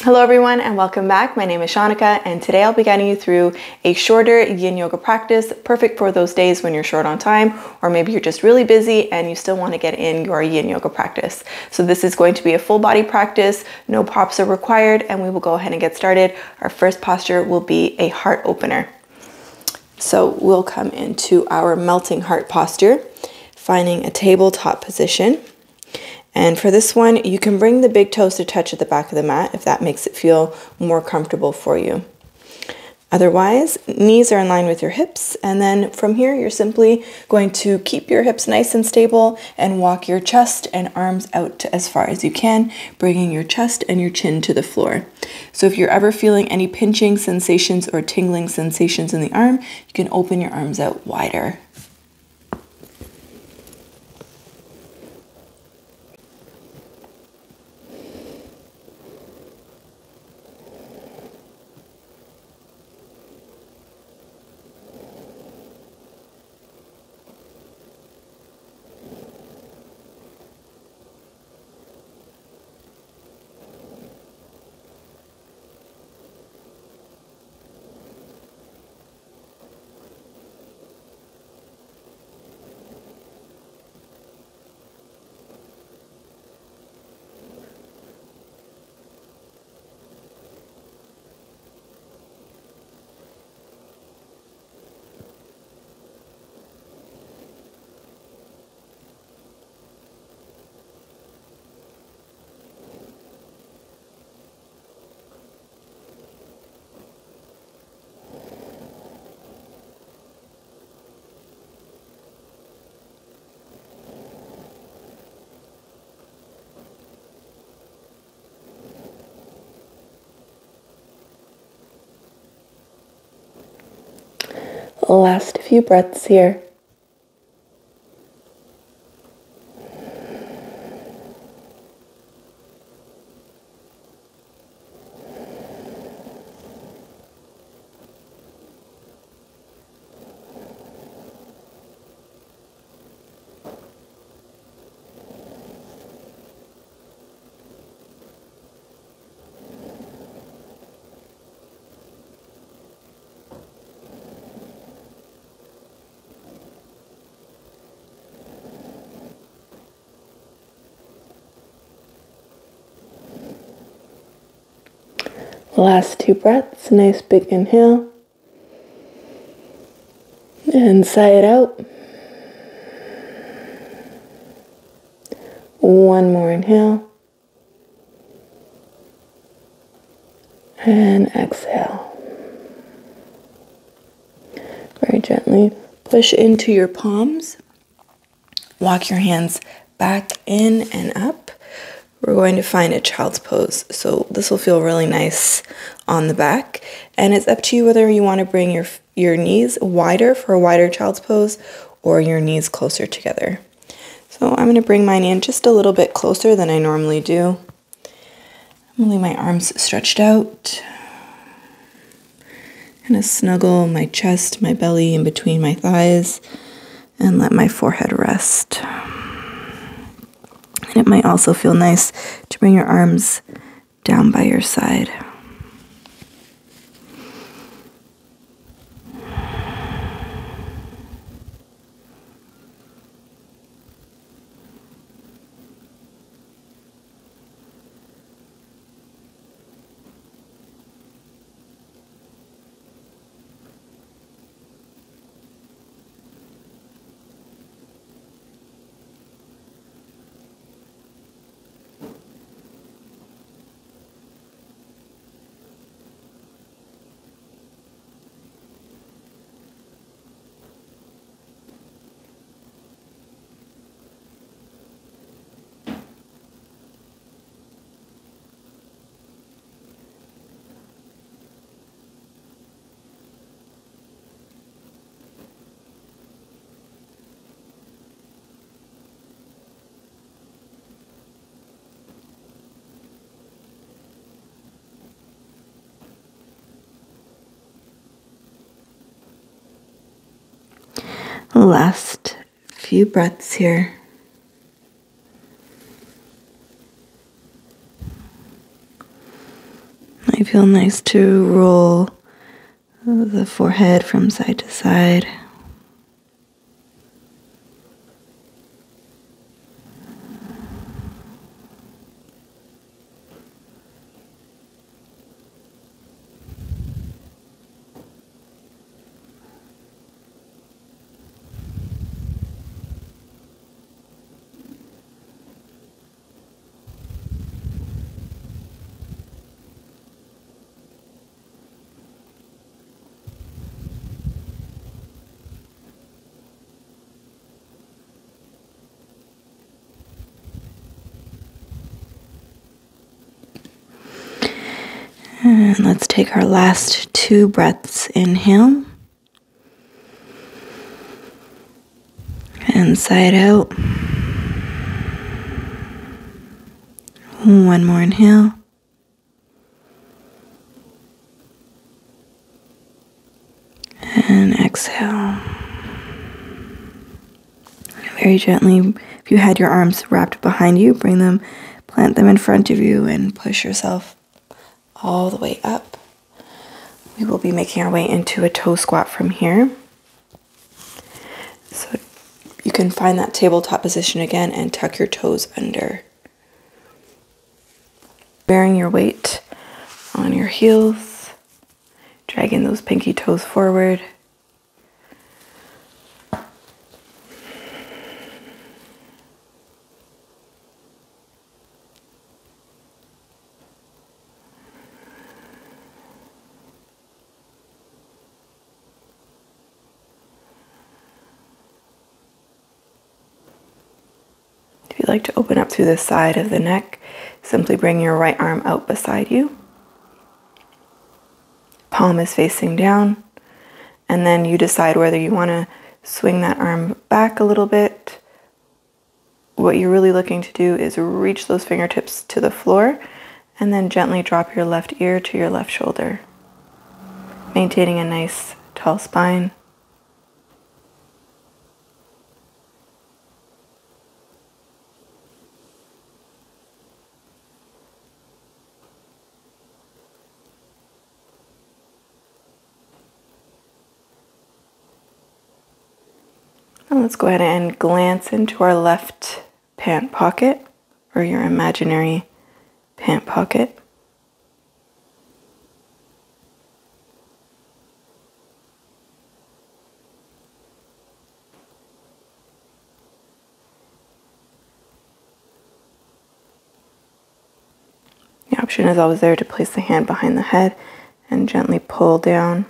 Hello everyone and welcome back. My name is Shaunneka and today I'll be guiding you through a shorter yin yoga practice, perfect for those days when you're short on time or maybe you're just really busy and you still want to get in your yin yoga practice. So this is going to be a full body practice, no props are required, and we will go ahead and get started. Our first posture will be a heart opener. So we'll come into our melting heart posture, finding a tabletop position. And for this one, you can bring the big toes to touch at the back of the mat if that makes it feel more comfortable for you. Otherwise, knees are in line with your hips. And then from here, you're simply going to keep your hips nice and stable and walk your chest and arms out to as far as you can, bringing your chest and your chin to the floor. So if you're ever feeling any pinching sensations or tingling sensations in the arm, you can open your arms out wider. Last few breaths here. Last two breaths, nice big inhale, and sigh it out. One more inhale, and exhale. Very gently push into your palms, walk your hands back in and up. We're going to find a child's pose. So this will feel really nice on the back. And it's up to you whether you want to bring your knees wider for a wider child's pose or your knees closer together. So I'm going to bring mine in just a little bit closer than I normally do. I'm going to leave my arms stretched out. Kind of snuggle my chest, my belly in between my thighs and let my forehead rest. And it might also feel nice to bring your arms down by your side. Last few breaths here. may feel nice to roll the forehead from side to side. And let's take our last 2 breaths. Inhale. And side out. 1 more inhale. And exhale. Very gently, if you had your arms wrapped behind you, plant them in front of you and push yourself all the way up. We will be making our way into a toe squat from here. So you can find that tabletop position again and tuck your toes under. Bearing your weight on your heels, dragging those pinky toes forward. If you'd like to open up through the side of the neck, simply bring your right arm out beside you. Palm is facing down, and then you decide whether you want to swing that arm back a little bit. What you're really looking to do is reach those fingertips to the floor, and then gently drop your left ear to your left shoulder, maintaining a nice tall spine. And let's go ahead and glance into our left pant pocket, or your imaginary pant pocket. The option is always there to place the hand behind the head and gently pull down.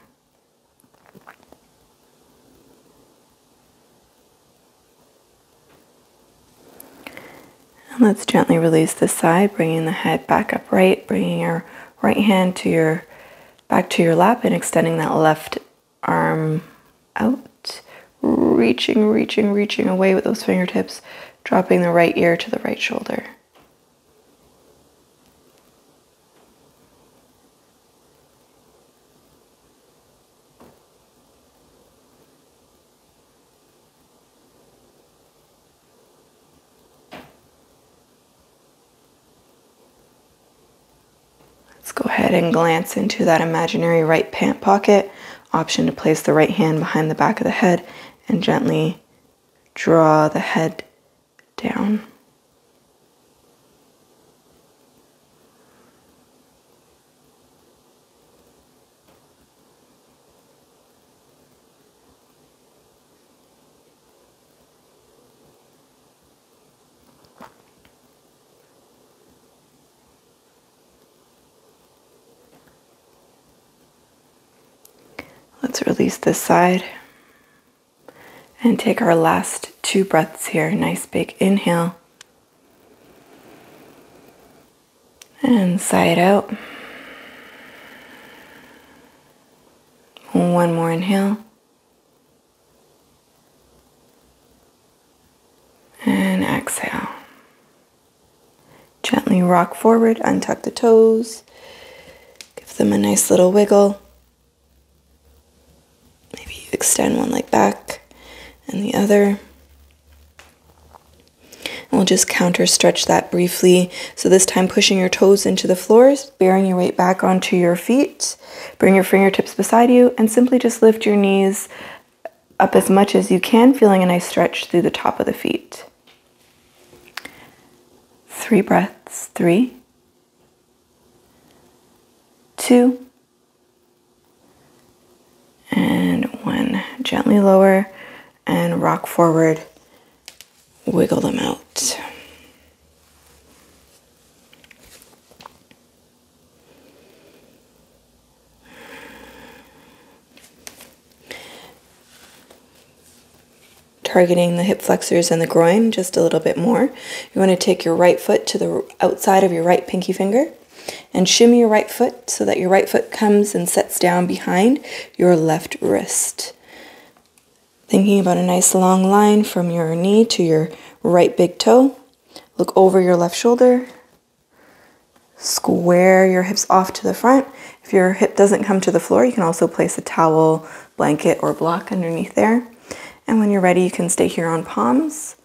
And let's gently release this side, bringing the head back upright, bringing your right hand back to your lap and extending that left arm out, reaching away with those fingertips, dropping the right ear to the right shoulder. Let's go ahead and glance into that imaginary right pant pocket. Option to place the right hand behind the back of the head and gently draw the head down. Let's release this side and take our last 2 breaths here. Nice big inhale and sigh it out. 1 more inhale and exhale. Gently rock forward, untuck the toes, give them a nice little wiggle. Extend one leg back and the other. We'll just counter stretch that briefly. So this time pushing your toes into the floors, bearing your weight back onto your feet. Bring your fingertips beside you and simply just lift your knees up as much as you can, feeling a nice stretch through the top of the feet. 3 breaths. 3, 2, and 1. Gently lower and rock forward. Wiggle them out. Targeting the hip flexors and the groin just a little bit more. You want to take your right foot to the outside of your right pinky finger and shimmy your right foot so that your right foot comes and sets down behind your left wrist. Thinking about a nice long line from your knee to your right big toe. Look over your left shoulder. Square your hips off to the front. If your hip doesn't come to the floor, you can also place a towel, blanket, or block underneath there. And when you're ready, you can stay here on palms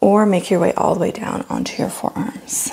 or make your way all the way down onto your forearms.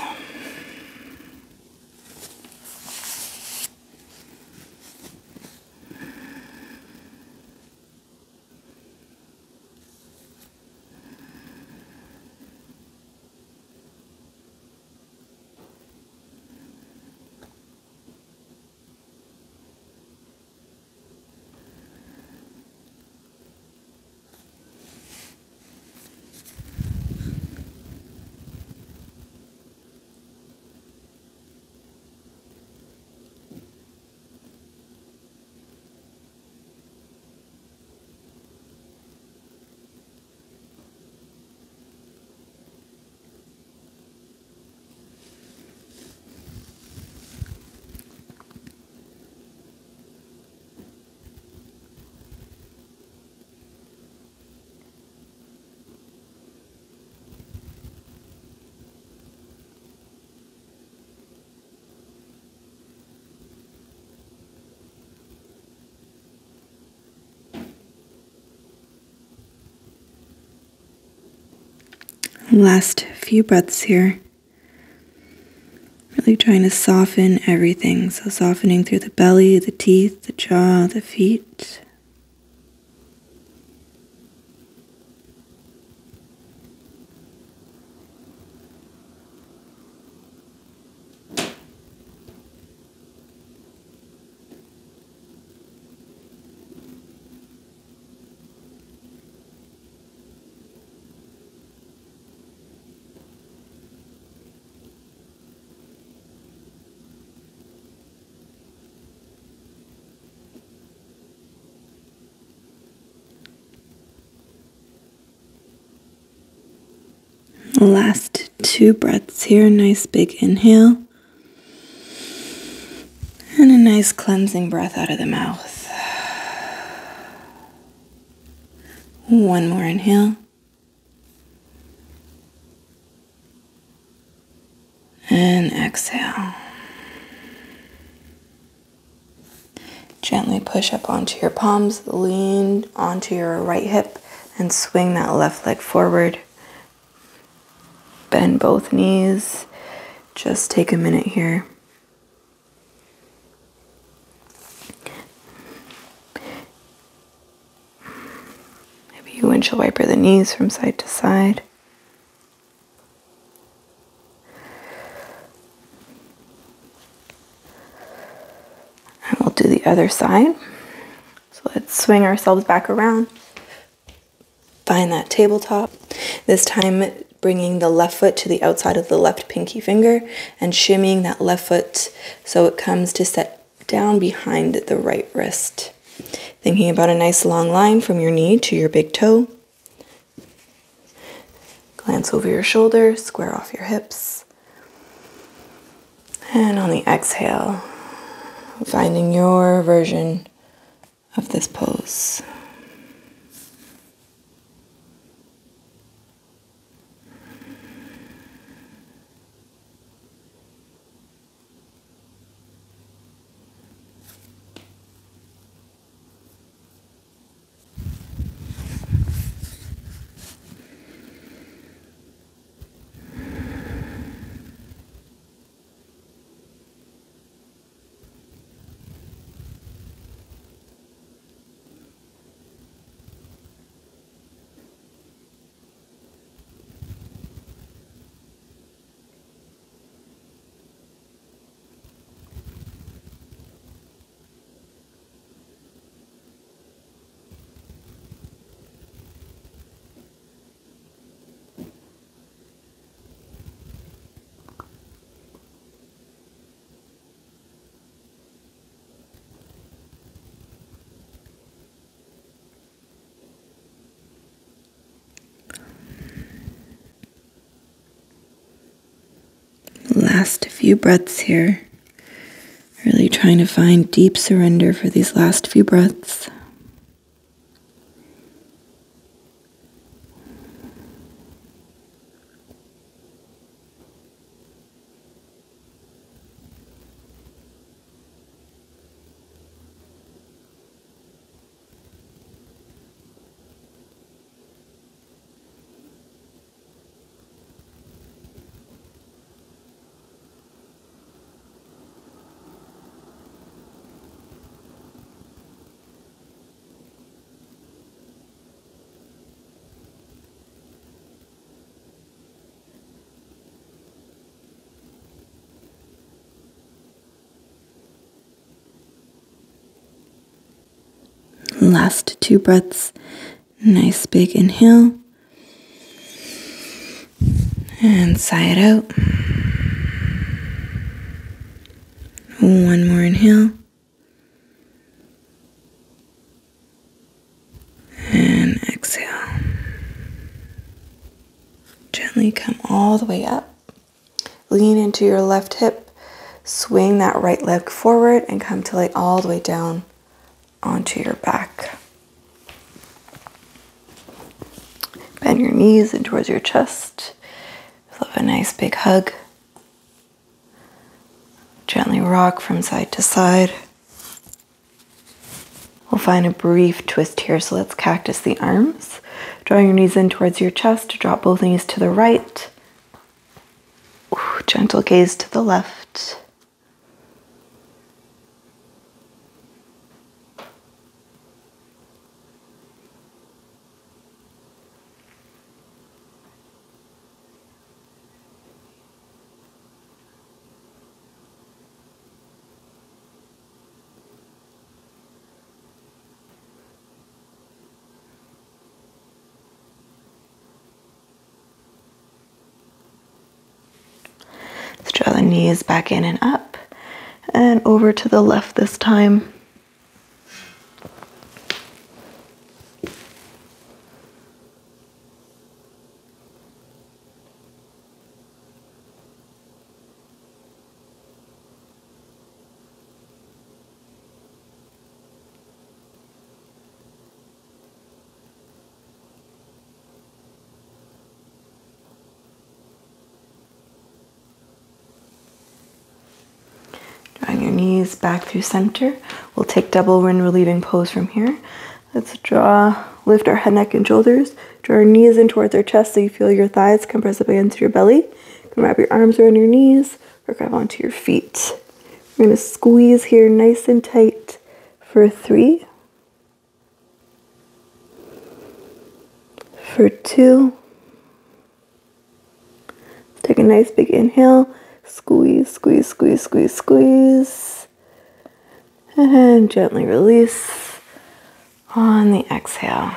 Last few breaths here. Really trying to soften everything. So softening through the belly, the teeth, the jaw, the feet. Last 2 breaths here. Nice big inhale. And a nice cleansing breath out of the mouth. 1 more inhale. And exhale. Gently push up onto your palms, lean onto your right hip, and swing that left leg forward. Bend both knees. Just take a minute here. Maybe you windshield wiper the knees from side to side. And we'll do the other side. So let's swing ourselves back around. Find that tabletop. This time bringing the left foot to the outside of the left pinky finger and shimmying that left foot so it comes to set down behind the right wrist. Thinking about a nice long line from your knee to your big toe. Glance over your shoulder, square off your hips. And on the exhale, finding your version of this pose. Last few breaths here. Really trying to find deep surrender for these last few breaths. Last two breaths. Nice big inhale. And sigh it out. One more inhale. And exhale. Gently come all the way up. Lean into your left hip. Swing that right leg forward and come to lay all the way down onto your back. Bend your knees in towards your chest. Feel a nice big hug. Gently rock from side to side. We'll find a brief twist here, so let's cactus the arms. Draw your knees in towards your chest. Drop both knees to the right. Gentle gaze to the left. Let's draw the knees back in and up, and over to the left this time. Drawing your knees back through center. We'll take double wind relieving pose from here. Let's lift our head, neck, and shoulders. Draw your knees in towards our chest so you feel your thighs compress up against your belly. You can wrap your arms around your knees or grab onto your feet. We're going to squeeze here nice and tight for 3, for 2. Take a nice big inhale. Squeeze, squeeze, squeeze, squeeze, squeeze. And gently release on the exhale.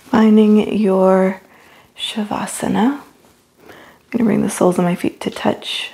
Finding your Shavasana. I'm going to bring the soles of my feet to touch.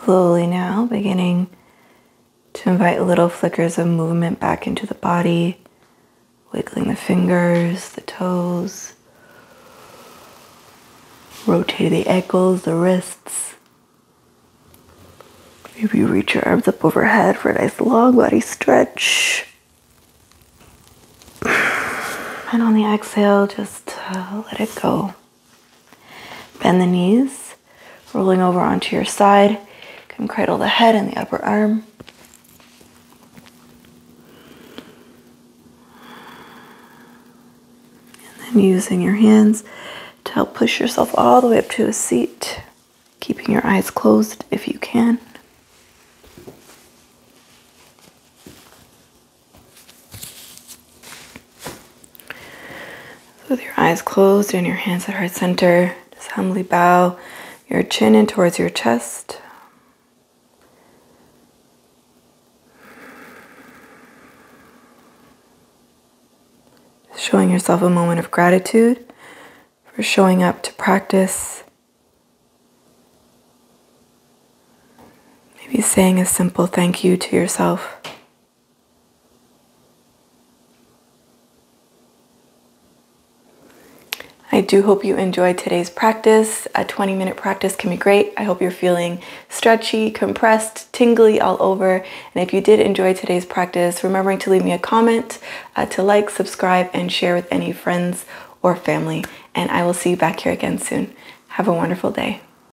Slowly now, beginning to invite little flickers of movement back into the body, wiggling the fingers, the toes, rotating the ankles, the wrists. Maybe you reach your arms up overhead for a nice long body stretch. And on the exhale, just let it go. Bend the knees, rolling over onto your side. You can cradle the head and the upper arm. And then using your hands to help push yourself all the way up to a seat, keeping your eyes closed if you can. With your eyes closed and your hands at heart center, just humbly bow your chin in towards your chest. Just showing yourself a moment of gratitude for showing up to practice. Maybe saying a simple thank you to yourself. I do hope you enjoyed today's practice. A 20-minute practice can be great. I hope you're feeling stretchy, compressed, tingly all over. And if you did enjoy today's practice, remembering to leave me a comment, to like, subscribe, and share with any friends or family. And I will see you back here again soon. Have a wonderful day.